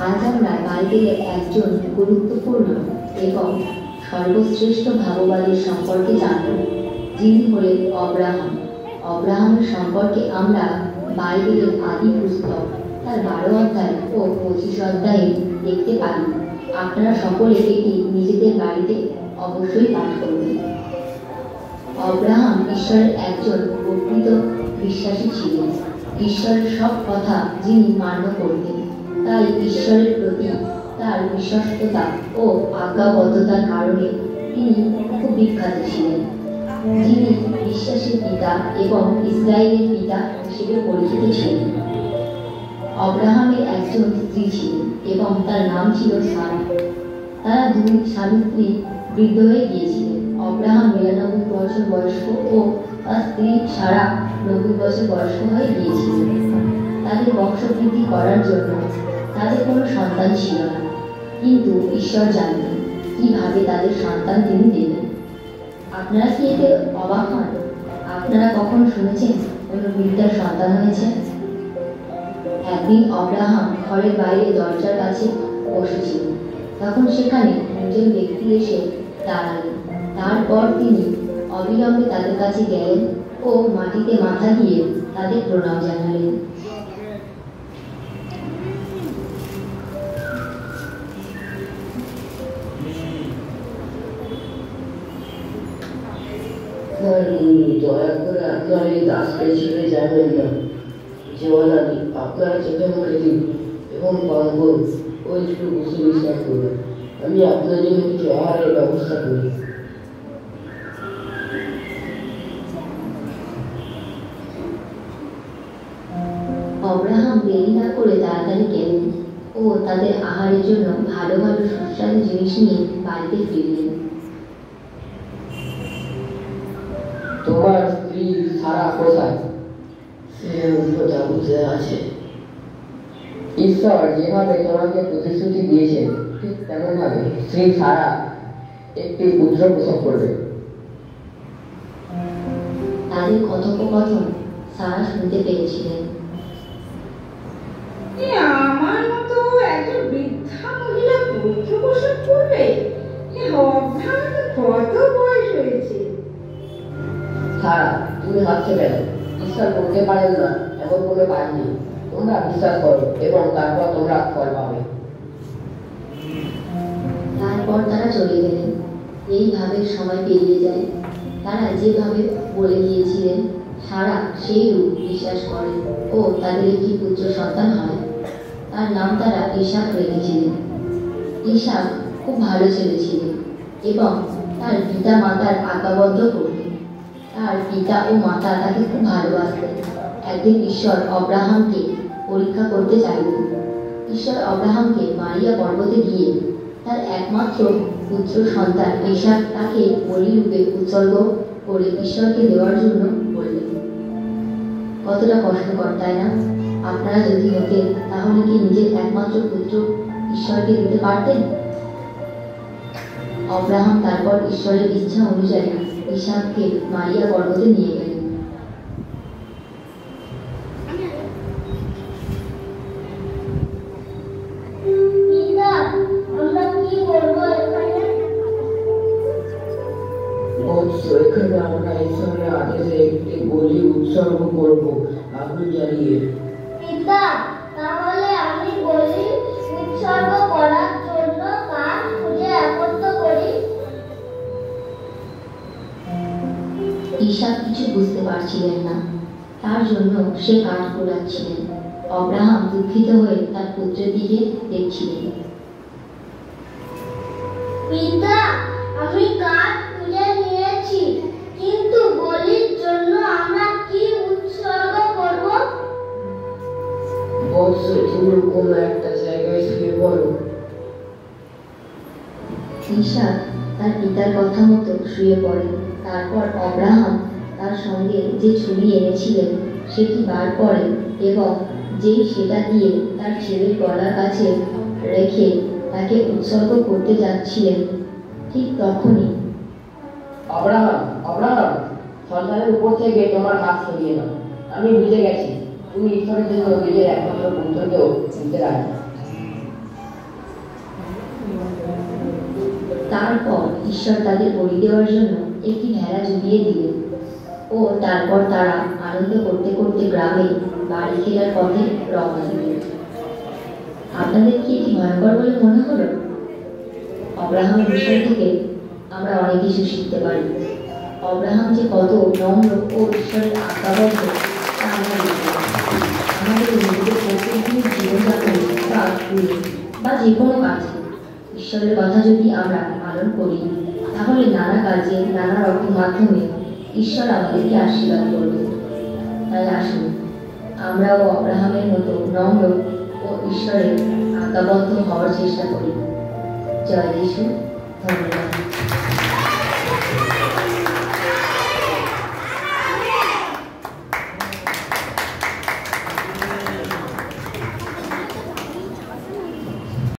আজ আমরা বাইবেলের একজন গুরুত্বপূর্ণ এবং সর্বশ্রেষ্ঠ ভাববাদীর সম্পর্কে জানব, যিনি হলেন অব্রাহাম। অব্রাহামের সম্পর্কে আমরা বাইবেলের আদি পুস্তক তার 12 অধ্যায় ও 25 অধ্যায়ে দেখতে পারি। আপনারা সকলে এটি নিজেদের বাড়িতে অবশ্যই পাঠ করবেন। অব্রাহাম ঈশ্বরের একজন প্রকৃত বিশ্বাসী ছিলেন। ঈশ্বরের সব কথা যিনি মান্য করতেন, তাই ঈশ্বরের প্রতি তার বিশ্বস্ততা ও আজ্ঞাবদ্ধতার কারণে তিনি খুব বিখ্যাত ছিলেন। যিনি বিশ্বাসের পিতা এবং ইসরায়েলের পিতা হিসেবে পরিচিত ছিলেন। অব্রাহামের একজন স্ত্রী ছিলেন এবং তার নাম ছিল সারা। তারা দুই স্বামী স্ত্রী বৃদ্ধ হয়ে গিয়েছিলেন। অব্রাহাম 99 বছর বয়স্ক ও তার স্ত্রী সারা 90 বছর বয়স্ক হয়ে গিয়েছিলেন। তাদের বংশবৃদ্ধি করার জন্য তাদের কোনো সন্তান ছিল না, কিন্তু ঈশ্বর জানতেন কিভাবে তাদের সন্তান তিনি দেবেন। আপনারা কি এতে অবাক হন? আপনারা কখন শুনেছেন কোনো বৃদ্ধার সন্তান হয়েছে? একদিন অব্রাহাম ঘরের বাইরে দরজার কাছে বসেছিলেন। তখন সেখানে দুজন ব্যক্তি এসে দাঁড়ালেন। তারপর তিনি অবিলম্বে তাদের কাছে গেলেন ও মাটিতে মাথা দিয়ে তাদের প্রণাম জানালেন। দয়া করে আপনার এই দাসকে ছেড়ে যাবেন না। যেমন আমি আপনার চোখে মুখে দিন এবং পান করুন ও একটু বসে বিশ্রাম করুন। আমি আপনার জন্য কিছু আহারের ব্যবস্থা করি। অব্রাহাম দেরি না করে তাড়াতাড়ি গেলেন ও তাদের আহারের জন্য ভালো ভালো সুস্বাদু জিনিস নিয়ে বাড়িতে ফিরলেন। তোমার স্ত্রী সারা কোথায়? সে উল্টোটা বুঝে আছে। ঈশ্বর যেভাবে তোমাকে প্রতিশ্রুতি দিয়েছেন ঠিক তেমন ভাবে স্ত্রী সারা একটি পুত্র প্রসব করবে। তাদের কথোপকথন সারা শুনতে পেয়েছিলেন। আমার মতো একজন বৃদ্ধা মহিলা পুত্র প্রসব করবে? কত বয়স হয়েছে? সারা, তুমি হাসছো কেন? ঈশ্বর করতে পারেন না এমন কোনো কাজ নেই। তোমরা বিশ্বাস করো এবং তারপর তোমরা ফল পাবে। তারপর তারা চলে গেলেন। এইভাবে সময় পেরিয়ে যায়। তারা যেভাবে বলে গিয়েছিলেন সারা সেই রূপ বিশ্বাস করেন ও তাদের একটি পুত্র সন্তান হয়। তার নাম তারা ইসাক রেখেছিলেন। ইসাক খুব ভালো ছেলে ছিলেন এবং তার পিতা মাতার আজ্ঞাবদ্ধ করতেন। তার পিতা ও মাতা তাকে খুব ভালোবাসতেন। একদিন ঈশ্বর অব্রাহামকে পরীক্ষা করতে চাইলেন। ঈশ্বর অব্রাহামকে মারিয়া পর্বতে গিয়ে তার একমাত্র পুত্র সন্তান ইসাক তাকে বলিরূপে উৎসর্গ করে ঈশ্বরকে দেওয়ার জন্য বললেন। কতটা কষ্টকর, তাই না? আপনারা যদি হতেন তাহলে কি নিজের একমাত্র পুত্র ঈশ্বরকে দিতে পারতেন? অব্রাহাম তারপর ঈশ্বরের ইচ্ছা অনুযায়ী ইসাককে মারিয়া পর্বতে নিয়ে গেলেন। এখানে আমরা ঈশ্বরের আদেশে একটি বলি উৎসর্গ করব আগুন জ্বালিয়ে। পিতা, তাহলে আমি বলি উৎসর্গ করার জন্য কাঠ খুঁজে একত্র করি। ইসাক কিছু বুঝতে পারছিলেন না, তার জন্য সে কাঠ কুড়াচ্ছিলেন। অব্রাহাম দুঃখিত হয়ে তার পুত্রের দিকে দেখছিলেন। পিতা, আমি কাঠ খুঁজে নিয়েছি, কিন্তু বলির জন্য আমরা কি উৎসর্গ করব? বৎস, তুমি কোনো একটা জায়গায় শুয়ে পড়ো। ইসাক তার পিতার কথা মতো শুয়ে পড়েন। তারপর অব্রাহাম তার সঙ্গে যে ছুরি এনেছিলেন সেটি বার করেন এবং যেই সেটা দিয়ে তার ছেলের গলার কাছে রেখে তাকে উৎসর্গ করতে যাচ্ছিলেন, ঠিক তখনই অব্রাহাম, অব্রাহাম, সন্তানের উপর থেকে তোমার হাত সরিয়ে নাও। আমি বুঝে গেছি তুমি ঈশ্বরের জন্য নিজের একমাত্র পুত্রকেও দিতে রাজি। তারপর ঈশ্বর তাদের বলি দেওয়ার জন্য একটি ভেড়া জুগিয়ে দিলেন ও তারপর তারা আনন্দ করতে করতে গ্রামে বাড়ি ফেরার পথে রওনা দিলেন। আপনাদের কি এটি ভয়ঙ্কর বলে মনে হলো? অব্রাহামের বিষয় থেকে আমরা অনেক কিছু শিখতে পারি। অব্রাহাম যে কত নম্র ও ঈশ্বরের আজ্ঞাবদ্ধ তা আমরা দেখতে পাই। আমাদের নিজেদের প্রত্যেকদিন জীবনযাপন বা স্কুলে বা যে কোনো কাজে ঈশ্বরের কথা যদি আমরা পালন করি, তাহলে নানা কাজে নানা রকম মাধ্যমে ঈশ্বর আমাদেরকে আশীর্বাদ করবে। তাই আসুন আমরাও অব্রাহামের মতো নম্র ও ঈশ্বরের আজ্ঞাবদ্ধ হওয়ার চেষ্টা করি। জয় যিশু। ধন্যবাদ।